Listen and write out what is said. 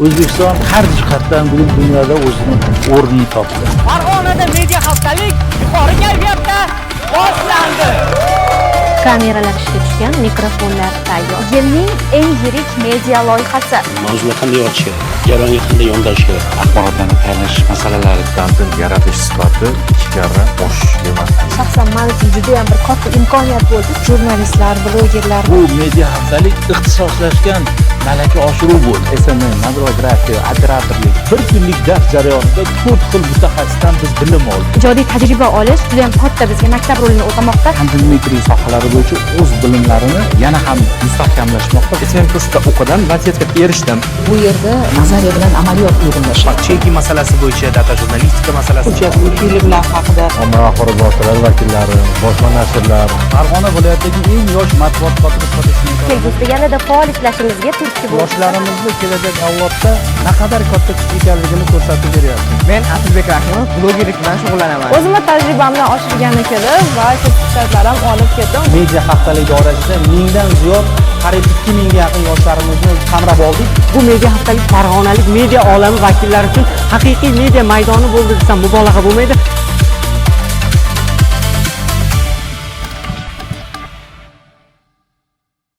O'zbekiston har jihatdan bugun dunyoda o'zining o'rnini topdi. Farg'onada media haftalik yuqori kayfiyatda boshlandi. Kameralar ishga tushgan, mikrofonlar tayyor. Yilning eng yirik media loyihasi. Mavzuni qanday yozish kerak, jarayonga qanday yondashish kerak. Axborotlarni tayyorlash masalalari, kontent yaratish sifati ikki karra oshish emas. Shaxsan men uchun juda ham bir katta imkoniyat bo'ldi. Jurnalistlar, blogerlar. Bu media haftalik ixtisoslashgan malaka oshiruv bo'ldi. SMM, modelografiya, operatorlik, bir kunlik dars jarayonida 4 xil mutaxassisdan biz bilim oldik. Ijodiy tajriba olish juda ham katta bizga maktab rolini o'tamoqda. Kontent sohalari bo'yicha o'z bilimlarini yana ham mustahkamlashmoqda. SMM kursida o'qidim, vaziyatga erishdim. Bu yerda nazariya bilan amaliyot uyg'unlashadi. Cheki masalasi bo'yicha data jurnalistika masalasi. Hujjatli filmlar haqida Ommaviy axborot vositalari vakillari, bosma nashrlar. Farg'ona viloyatidagi eng yosh matbuot kotibi hisoblanadi. Kelgusida yanada faol ishlashingizga turtki bo'lsin. Yoshlarimizni kelajak avlodda naqadar katta kuch ekanligini ko'rsatib beryapti. Men Asilbek Rahimov blogerlik bilan shug'ullanaman. O'zimni tajribamni oshirgani kelib va sertifikatlarim olib ketdim. Media haftalik doirasida 1000 dan ziyod, qariyb 2000 ga yaqin yoshlarimizni qamrab oldik. Bu media haftalik farg'onalik media olami vakillari uchun haqiqiy media maydoni bo'ldi desam mubolag'a bo'lmaydi.